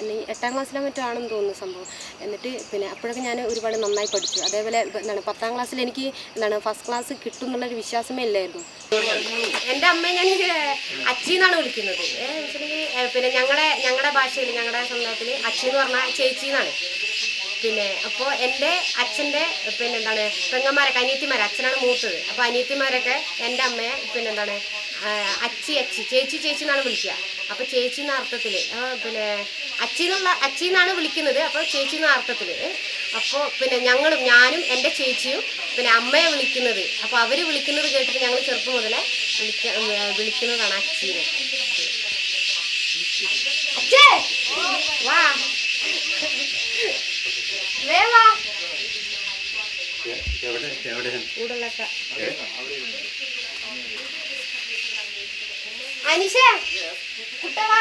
8ാം ക്ലാസ്സിലോ മറ്റോ ആണെന്ന് തോന്നുന്നു സംഭവം. എന്നിട്ട് പിന്നെ അപ്പോഴൊക്കെ ഞാൻ ഒരുപാട് നന്നായി പഠിച്ചു. അതേപോലെ എന്താണ് 10ാം ക്ലാസ്സിൽ എനിക്ക് എന്താണ് ഫസ്റ്റ് ക്ലാസ് കിട്ടും എന്നുള്ളൊരു വിശ്വാസമേ ഇല്ലായിരുന്നു. എൻ്റെ അമ്മയെ ഞാൻ അച്ചി എന്നാണ് വിളിക്കുന്നത്. പിന്നെ ഞങ്ങളുടെ ഭാഷയിൽ ഞങ്ങളുടെ സ്വന്തത്തിൽ അച്ചി എന്ന് പറഞ്ഞാൽ ചേച്ചി എന്നാണ്. പിന്നെ അപ്പോൾ എൻ്റെ അച്ഛൻ്റെ പിന്നെ എന്താണ് പെങ്ങന്മാരൊക്കെ അനിയത്തിമാർ, അച്ഛനാണ് മൂത്തത്. അപ്പോൾ അനിയത്തിമാരൊക്കെ എൻ്റെ അമ്മയെ പിന്നെ എന്താണ് അച്ചി ചേച്ചി എന്നാണ് വിളിക്കുക. അപ്പോൾ ചേച്ചി എന്ന അർത്ഥത്തിൽ പിന്നെ അച്ചി എന്നാണ് വിളിക്കുന്നത്. അപ്പോൾ ചേച്ചി എന്ന അർത്ഥത്തിൽ. അപ്പോൾ പിന്നെ ഞാനും എൻ്റെ ചേച്ചിയും പിന്നെ അമ്മയെ വിളിക്കുന്നത്. അപ്പോൾ അവർ വിളിക്കുന്നത് കേട്ടിട്ട് ഞങ്ങൾ ചെറുപ്പം മുതലേ വിളിക്കുന്നതാണ് അച്ചീനെ. അച്ഛേ വാ വേവാ അനിഷേ കുട്ടവാ.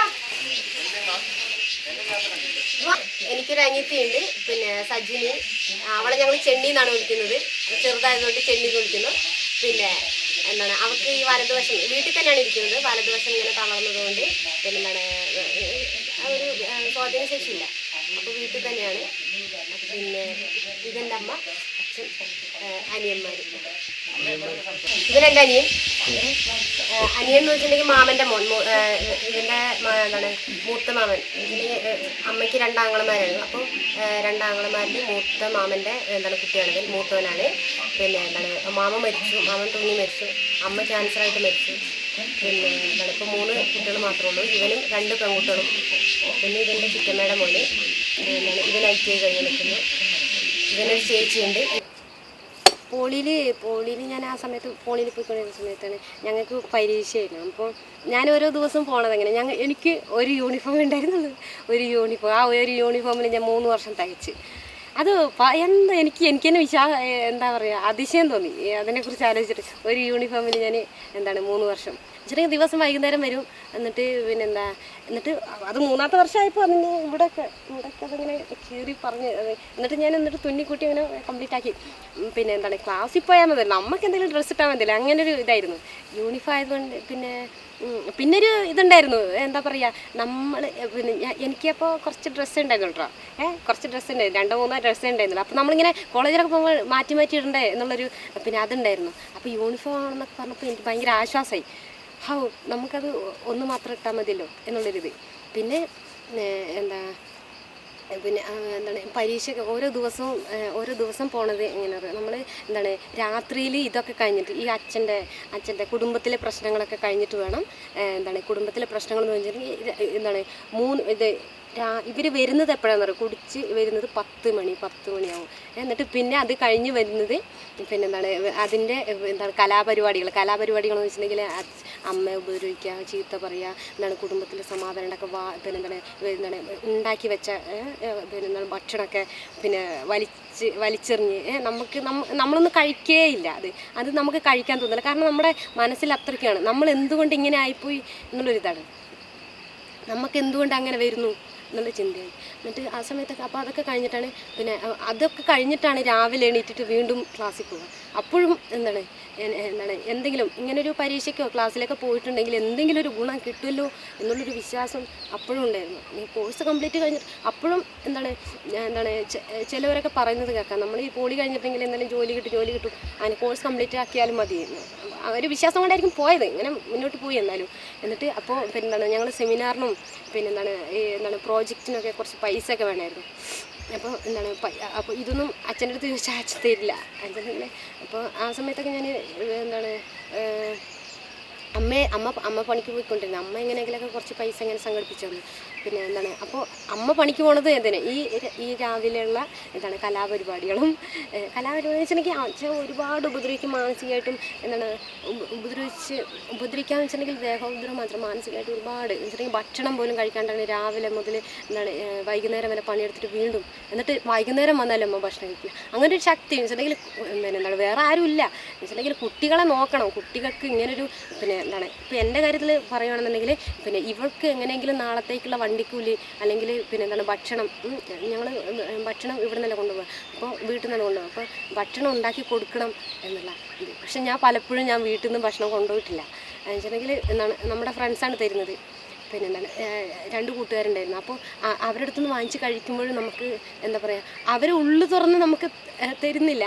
എനിക്കൊരു അനിയത്തിയുണ്ട് പിന്നെ സജിനി. അവളെ ഞങ്ങൾ ചെണ്ണി എന്നാണ് വിളിക്കുന്നത്. ചെറുതായതുകൊണ്ട് ചെണ്ണി എന്ന് വിളിക്കുന്നു. പിന്നെ എന്താണ് അവൾക്ക് ഈ വലതുവശം വീട്ടിൽ തന്നെയാണ് ഇരിക്കുന്നത്. വലതുവശം ഇങ്ങനെ തളർന്നതുകൊണ്ട് പിന്നെ എന്താണ് ഒരു സ്വാധീന ശേഷിയില്ല. അപ്പോൾ വീട്ടിൽ തന്നെയാണ്. പിന്നെ ഇതെൻ്റെ അമ്മ, അച്ഛൻ, അനിയന്മാർ. ഇവരെൻ്റെ അനിയൻ എന്ന് വെച്ചിട്ടുണ്ടെങ്കിൽ മാമൻ്റെ മോൻ. ഇതിൻ്റെ എന്താണ് മൂത്ത മാമൻ. അമ്മയ്ക്ക് 2 ആങ്ങളമാരായിരുന്നു. അപ്പോൾ 2 ആങ്ങളമാരിൽ മൂത്ത മാമൻ്റെ എന്താണ് കുട്ടിയാണിത്, മൂത്തവനാണ്. പിന്നെ എന്താണ് മാമൻ തൂങ്ങി മരിച്ചു. അമ്മ ക്യാൻസറായിട്ട് മരിച്ചു. പിന്നെ എന്താണ് ഇപ്പോൾ 3 കുട്ടികൾ മാത്രമേ ഉള്ളൂ. ഇവനും 2 പെൺകുട്ടികളും. പിന്നെ ഇതെൻ്റെ ചിറ്റമ്മയുടെ മോന്. എന്താണ് ഇവൻ ITI കഴിഞ്ഞ് നിൽക്കുന്നു. ഇവനൊരു ചേച്ചിയുണ്ട്. പോളിയിൽ ഞാൻ ആ സമയത്ത് പോളിയിൽ പോയിക്കൊണ്ടിരുന്ന സമയത്താണ് ഞങ്ങൾക്ക് പരീക്ഷയായിരുന്നു. അപ്പോൾ ഞാൻ ഓരോ ദിവസം പോണത് എങ്ങനെ എനിക്ക് ഒരു യൂണിഫോം ഉണ്ടായിരുന്നുള്ളൂ. ഒരു യൂണിഫോമിൽ ഞാൻ 3 വർഷം തയ്ച്ച്. അത് എനിക്ക് തന്നെ എന്താ പറയുക അതിശയം തോന്നി അതിനെക്കുറിച്ച് ആലോചിച്ചിട്ട്. ഒരു യൂണിഫോമിൽ ഞാൻ എന്താണ് 3 വർഷം ചെറിയ ദിവസം വൈകുന്നേരം വരും. എന്നിട്ട് എന്നിട്ട് അത് 3ാമത്തെ വർഷമായപ്പോൾ അതിന് ഇവിടെയൊക്കെ അതിങ്ങനെ കീറി പറഞ്ഞ് എന്നിട്ട് തുന്നിക്കൂട്ടി അങ്ങനെ കംപ്ലീറ്റ് ആക്കി. പിന്നെ എന്താണ് ക്ലാസ്സിൽ പോയാൽ മതി, നമുക്ക് എന്തെങ്കിലും ഡ്രസ്സ് ഇട്ടാൽ മതിയല്ലോ, അങ്ങനെ ഒരു ഇതായിരുന്നു. യൂണിഫോം ആയതുകൊണ്ട് പിന്നൊരു ഇതുണ്ടായിരുന്നു, എന്താ പറയുക, എനിക്കപ്പോൾ കുറച്ച് ഡ്രസ്സ് ഉണ്ടായിരുന്നു കേട്ടോ. കുറച്ച് ഡ്രസ്സ് ഉണ്ടായിരുന്നു, 2-3 ഡ്രസ്സ് ഉണ്ടായിരുന്നില്ല. അപ്പോൾ നമ്മളിങ്ങനെ കോളേജിലൊക്കെ പോകുമ്പോൾ മാറ്റി ഇടണ്ടേ എന്നുള്ളൊരു അതുണ്ടായിരുന്നു. അപ്പോൾ യൂണിഫോം ആണെന്നൊക്കെ പറഞ്ഞപ്പോൾ എനിക്ക് ഭയങ്കര ആശ്വാസമായി. നമുക്കത് ഒന്ന് മാത്രം ഇട്ടാൽ മതിയല്ലോ എന്നുള്ളൊരിത്. പിന്നെ എന്താണ് പരീക്ഷ ഓരോ ദിവസം പോണത് എങ്ങനെയാണ് നമ്മൾ എന്താണ് രാത്രിയിൽ ഇതൊക്കെ കഴിഞ്ഞിട്ട് ഈ അച്ഛൻ്റെ കുടുംബത്തിലെ പ്രശ്നങ്ങളൊക്കെ കഴിഞ്ഞിട്ട് വേണം എന്താണ് കുടുംബത്തിലെ പ്രശ്നങ്ങൾ എന്ന് വെച്ചിട്ടുണ്ടെങ്കിൽ എന്താണ് ഇവർ വരുന്നത് എപ്പോഴാണെന്ന് പറയുക, കുടിച്ച് വരുന്നത് 10 മണിയാവും. എന്നിട്ട് പിന്നെ അത് കഴിഞ്ഞ് വരുന്നത് പിന്നെ അതിൻ്റെ കലാപരിപാടികൾ എന്ന് വെച്ചിട്ടുണ്ടെങ്കിൽ അമ്മയെ ഉപദ്രവിക്കുക, ചീത്ത പറയുക, കുടുംബത്തിൽ സമാധാനം ഉണ്ടാക്കുക, ഉണ്ടാക്കി വെച്ച ഭക്ഷണമൊക്കെ വലിച്ചെറിഞ്ഞ് നമ്മളൊന്നും കഴിക്കേയില്ല. അത് നമുക്ക് കഴിക്കാൻ തോന്നില്ല. കാരണം നമ്മുടെ മനസ്സിൽ അത്രയ്ക്കാണ് നമ്മൾ എന്തുകൊണ്ട് ഇങ്ങനെ ആയിപ്പോയി എന്നുള്ളൊരിതാണ്. നമുക്ക് എന്തുകൊണ്ട് അങ്ങനെ വരുന്നു എന്നുള്ള ചിന്തയായി. എന്നിട്ട് ആ സമയത്തൊക്കെ അപ്പോൾ അതൊക്കെ കഴിഞ്ഞിട്ടാണ് രാവിലെ എണീറ്റിട്ട് വീണ്ടും ക്ലാസ്സിൽ പോവുക. അപ്പോഴും എന്തെങ്കിലും ഇങ്ങനൊരു പരീക്ഷയ്ക്കോ ക്ലാസ്സിലൊക്കെ പോയിട്ടുണ്ടെങ്കിൽ എന്തെങ്കിലും ഒരു ഗുണം കിട്ടുമല്ലോ എന്നുള്ളൊരു വിശ്വാസം അപ്പോഴും ഉണ്ടായിരുന്നു. ഈ കോഴ്സ് കംപ്ലീറ്റ് കഴിഞ്ഞിട്ട് അപ്പോഴും ചിലവരൊക്കെ പറയുന്നത് കേൾക്കാം, നമ്മൾ ഈ പോളി കഴിഞ്ഞിട്ടെങ്കിൽ എന്തായാലും ജോലി കിട്ടും അങ്ങനെ കോഴ്സ് കംപ്ലീറ്റ് ആക്കിയാലും മതി. ഒരു വിശ്വാസം കൊണ്ടായിരിക്കും പോയത്, ഇങ്ങനെ മുന്നോട്ട് പോയി. എന്നിട്ട് അപ്പോൾ ഞങ്ങൾ സെമിനാറിനും പ്രോജക്റ്റിനൊക്കെ കുറച്ച് പൈസ ഒക്കെ വേണമായിരുന്നു. അപ്പോൾ ഇതൊന്നും അച്ഛൻ്റെ അടുത്ത് ചോദിച്ചാൽ അച്ഛൻ തരില്ല. അപ്പോൾ ആ സമയത്തൊക്കെ ഞാൻ അമ്മ പണിക്ക് പോയിക്കൊണ്ടിരുന്നത്. അമ്മ എങ്ങനെയെങ്കിലൊക്കെ കുറച്ച് പൈസ ഇങ്ങനെ സംഘടിപ്പിച്ചു തന്നു. പിന്നെ അപ്പോൾ അമ്മ പണിക്ക് പോണത് ഈ രാവിലെയുള്ള കലാപരിപാടികളും വെച്ചിട്ടുണ്ടെങ്കിൽ അച്ഛൻ ഒരുപാട് ഉപദ്രവിക്കും മാനസികമായിട്ടും. ഉപദ്രവിക്കാന്ന് വെച്ചിട്ടുണ്ടെങ്കിൽ ദേഹോപദ്രവം മാത്രം, മാനസികമായിട്ട് ഒരുപാട് വെച്ചിട്ടുണ്ടെങ്കിൽ ഭക്ഷണം പോലും കഴിക്കാണ്ടാണ് രാവിലെ മുതൽ വൈകുന്നേരം വരെ പണിയെടുത്തിട്ട് വീണ്ടും എന്നിട്ട് വൈകുന്നേരം വന്നാലും അമ്മ ഭക്ഷണം കഴിക്കില്ല. അങ്ങനെ ഒരു ശക്തി വെച്ചിട്ടുണ്ടെങ്കിൽ വേറെ ആരും ഇല്ല വെച്ചിട്ടുണ്ടെങ്കിൽ കുട്ടികളെ നോക്കണം. കുട്ടികൾക്ക് ഇങ്ങനൊരു ഇപ്പോൾ എൻ്റെ കാര്യത്തിൽ പറയുകയാണെന്നുണ്ടെങ്കിൽ ഇവൾക്ക് എങ്ങനെയെങ്കിലും നാളത്തേക്കുള്ള വണ്ടിക്കൂലി അല്ലെങ്കിൽ ഭക്ഷണം ഭക്ഷണം ഇവിടെ നിന്നല്ല കൊണ്ടുപോകുക, അപ്പോൾ വീട്ടിൽ നിന്നാണ് കൊണ്ടുപോകുക. അപ്പോൾ ഭക്ഷണം ഉണ്ടാക്കി കൊടുക്കണം എന്നുള്ള ഇത്. പക്ഷെ പലപ്പോഴും വീട്ടിൽ നിന്ന് ഭക്ഷണം കൊണ്ടുപോയിട്ടില്ല. വെച്ചിട്ടുണ്ടെങ്കിൽ നമ്മുടെ ഫ്രണ്ട്സാണ് തരുന്നത്. പിന്നെന്താണ് രണ്ട് കൂട്ടുകാരുണ്ടായിരുന്നു. അപ്പോൾ അവരുടെ അടുത്തുനിന്ന് വാങ്ങിച്ച് കഴിക്കുമ്പോഴും നമുക്ക് എന്താ പറയുക, അവർ ഉള്ളു തുറന്ന് നമുക്ക് തരുന്നില്ല.